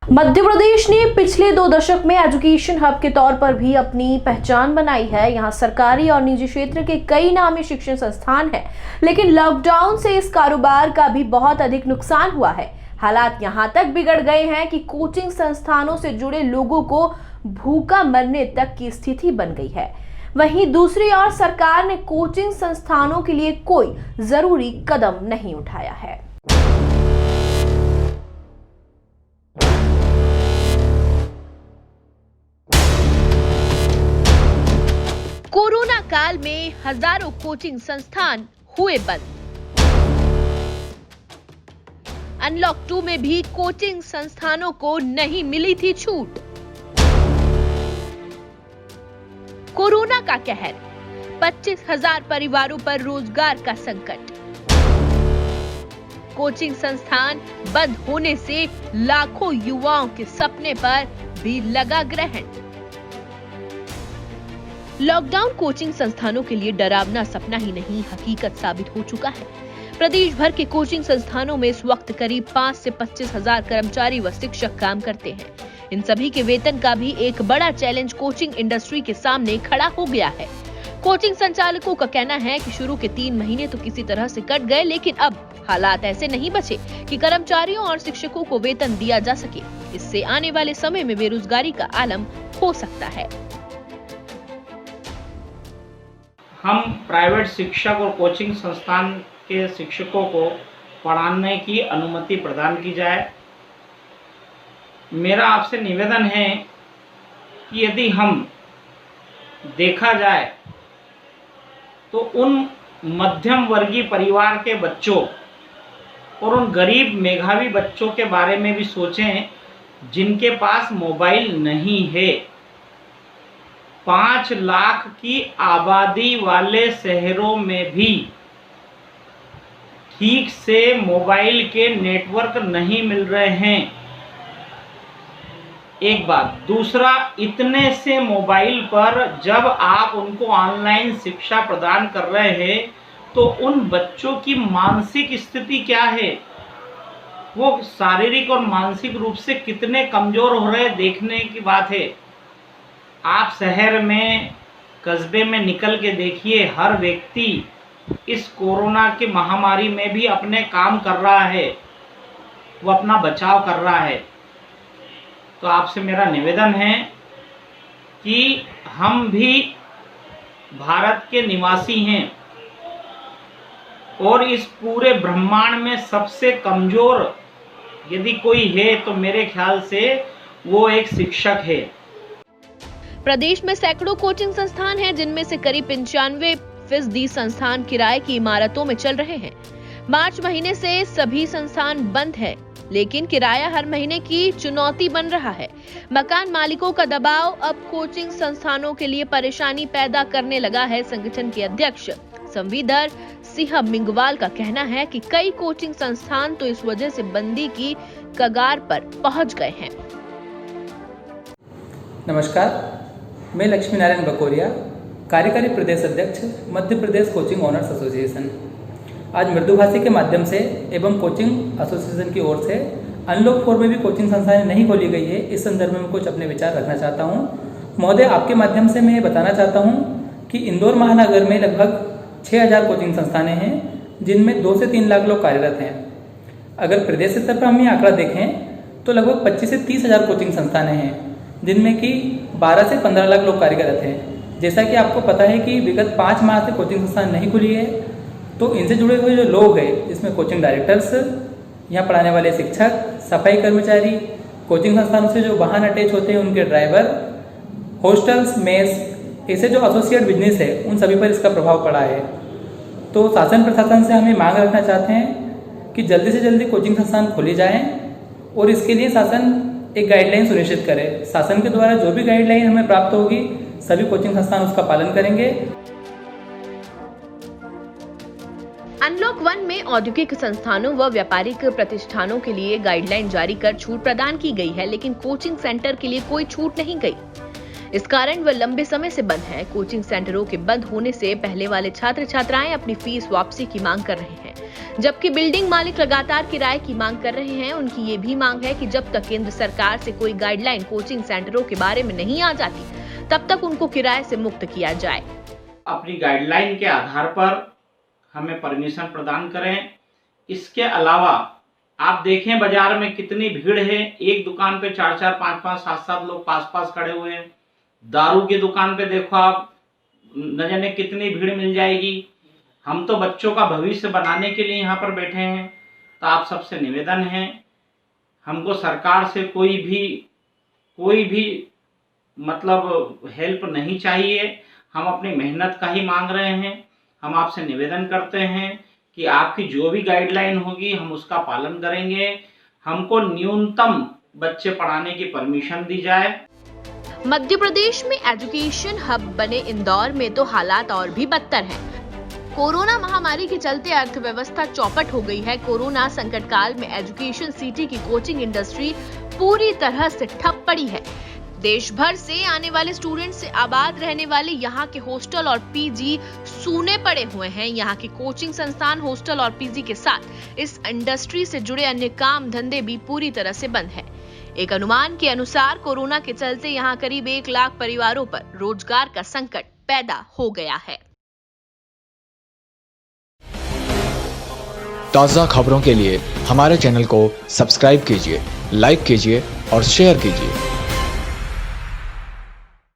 मध्य प्रदेश ने पिछले 2 दशक में एजुकेशन हब के तौर पर भी अपनी पहचान बनाई है। यहाँ सरकारी और निजी क्षेत्र के कई नामी शिक्षण संस्थान हैं, लेकिन लॉकडाउन से इस कारोबार का भी बहुत अधिक नुकसान हुआ है। हालात यहाँ तक बिगड़ गए हैं कि कोचिंग संस्थानों से जुड़े लोगों को भूखा मरने तक की स्थिति बन गई है। वहीं दूसरी ओर सरकार ने कोचिंग संस्थानों के लिए कोई जरूरी कदम नहीं उठाया है। कोरोना काल में हजारों कोचिंग संस्थान हुए बंद। अनलॉक 2 में भी कोचिंग संस्थानों को नहीं मिली थी छूट। कोरोना का कहर, 25,000 परिवारों पर रोजगार का संकट। कोचिंग संस्थान बंद होने से लाखों युवाओं के सपने पर भी लगा ग्रहण। लॉकडाउन कोचिंग संस्थानों के लिए डरावना सपना ही नहीं, हकीकत साबित हो चुका है। प्रदेश भर के कोचिंग संस्थानों में इस वक्त करीब 5 से 25,000 कर्मचारी व शिक्षक काम करते हैं। इन सभी के वेतन का भी एक बड़ा चैलेंज कोचिंग इंडस्ट्री के सामने खड़ा हो गया है। कोचिंग संचालकों का कहना है कि शुरू के 3 महीने तो किसी तरह से कट गए, लेकिन अब हालात ऐसे नहीं बचे कि कर्मचारियों और शिक्षकों को वेतन दिया जा सके। इससे आने वाले समय में बेरोजगारी का आलम हो सकता है। हम प्राइवेट शिक्षक और कोचिंग संस्थान के शिक्षकों को पढ़ाने की अनुमति प्रदान की जाए। मेरा आपसे निवेदन है कि यदि हम देखा जाए तो उन मध्यम वर्गीय परिवार के बच्चों और उन गरीब मेधावी बच्चों के बारे में भी सोचें जिनके पास मोबाइल नहीं है। 5 लाख की आबादी वाले शहरों में भी ठीक से मोबाइल के नेटवर्क नहीं मिल रहे हैं। एक बात। दूसरा, इतने से मोबाइल पर जब आप उनको ऑनलाइन शिक्षा प्रदान कर रहे हैं तो उन बच्चों की मानसिक स्थिति क्या है, वो शारीरिक और मानसिक रूप से कितने कमजोर हो रहे हैं, देखने की बात है। आप शहर में, कस्बे में निकल के देखिए, हर व्यक्ति इस कोरोना की महामारी में भी अपने काम कर रहा है, वो अपना बचाव कर रहा है। तो आपसे मेरा निवेदन है कि हम भी भारत के निवासी हैं और इस पूरे ब्रह्मांड में सबसे कमजोर यदि कोई है तो मेरे ख्याल से वो एक शिक्षक है। प्रदेश में सैकड़ों कोचिंग संस्थान हैं, जिनमें से करीब 95% संस्थान किराए की इमारतों में चल रहे हैं। मार्च महीने से सभी संस्थान बंद है, लेकिन किराया हर महीने की चुनौती बन रहा है। मकान मालिकों का दबाव अब कोचिंग संस्थानों के लिए परेशानी पैदा करने लगा है। संगठन के अध्यक्ष संविदर सिंह मिंगवाल का कहना है कि कई कोचिंग संस्थान तो इस वजह से बंदी की कगार पर पहुंच गए हैं। नमस्कार, मैं लक्ष्मी नारायण बकोरिया, कार्यकारी प्रदेश अध्यक्ष Madhya Pradesh coaching owners association. आज मृदुभाषी के माध्यम से एवं कोचिंग एसोसिएशन की ओर से अनलॉक 4 में भी कोचिंग संस्थाएं नहीं खोली गई है, इस संदर्भ में कुछ अपने विचार रखना चाहता हूं। महोदय, आपके माध्यम से मैं बताना चाहता हूं कि इंदौर महानगर में लगभग 6,000 कोचिंग संस्थानें हैं, जिनमें 2 से 3 लाख लोग कार्यरत हैं। अगर प्रदेश स्तर पर हम ये आंकड़ा देखें तो लगभग 25 से 30,000 कोचिंग संस्थानें हैं, जिनमें कि 12 से 15 लाख लोग कार्यरत हैं। जैसा कि आपको पता है कि विगत 5 माह से कोचिंग संस्थान नहीं खुली है, तो इनसे जुड़े हुए जो लोग हैं, जिसमें कोचिंग डायरेक्टर्स, यहाँ पढ़ाने वाले शिक्षक, सफाई कर्मचारी, कोचिंग संस्थानों से जो वाहन अटैच होते हैं उनके ड्राइवर, हॉस्टल्स, मेस, ऐसे जो एसोसिएट बिजनेस है, उन सभी पर इसका प्रभाव पड़ा है। तो शासन प्रशासन से हमें मांग रखना चाहते हैं कि जल्दी से जल्दी कोचिंग संस्थान खोले जाएं और इसके लिए शासन एक गाइडलाइन सुनिश्चित करे। शासन के द्वारा जो भी गाइडलाइन हमें प्राप्त होगी, सभी कोचिंग संस्थान उसका पालन करेंगे। अनलॉक 1 में औद्योगिक संस्थानों व व्यापारिक प्रतिष्ठानों के लिए गाइडलाइन जारी कर छूट प्रदान की गई है, लेकिन कोचिंग सेंटर के लिए कोई छूट नहीं गई। इस कारण वह लंबे समय से बंद है। कोचिंग सेंटरों के बंद होने से पहले वाले छात्र छात्राएं अपनी फीस वापसी की मांग कर रहे हैं, जबकि बिल्डिंग मालिक लगातार किराए की मांग कर रहे हैं। उनकी ये भी मांग है कि जब तक केंद्र सरकार से कोई गाइडलाइन कोचिंग सेंटरों के बारे में नहीं आ जाती, तब तक उनको किराए से मुक्त किया जाए। अपनी गाइडलाइन के आधार पर हमें परमिशन प्रदान करें। इसके अलावा आप देखें बाजार में कितनी भीड़ है। एक दुकान पे 4-4, 5-5, 7-7 लोग पास खड़े हुए हैं। दारू की दुकान पे देखो आप, न जाने कितनी भीड़ मिल जाएगी। हम तो बच्चों का भविष्य बनाने के लिए यहाँ पर बैठे हैं। तो आप सबसे निवेदन है, हमको सरकार से कोई भी मतलब हेल्प नहीं चाहिए। हम अपनी मेहनत का ही मांग रहे हैं। हम आपसे निवेदन करते हैं कि आपकी जो भी गाइडलाइन होगी हम उसका पालन करेंगे। हमको न्यूनतम बच्चे पढ़ाने की परमिशन दी जाए। मध्य प्रदेश में एजुकेशन हब बने इंदौर में तो हालात और भी बदतर हैं। कोरोना महामारी के चलते अर्थव्यवस्था चौपट हो गई है। कोरोना संकट काल में एजुकेशन सिटी की कोचिंग इंडस्ट्री पूरी तरह से ठप पड़ी है। देश भर से आने वाले स्टूडेंट से आबाद रहने वाले यहाँ के हॉस्टल और पीजी सूने पड़े हुए हैं। यहाँ के कोचिंग संस्थान, हॉस्टल और पीजी के साथ इस इंडस्ट्री से जुड़े अन्य काम धंधे भी पूरी तरह से बंद है। एक अनुमान के अनुसार कोरोना के चलते यहाँ करीब 1 लाख परिवारों पर रोजगार का संकट पैदा हो गया है। ताज़ा खबरों के लिए हमारे चैनल को सब्सक्राइब कीजिए, लाइक कीजिए और शेयर कीजिए।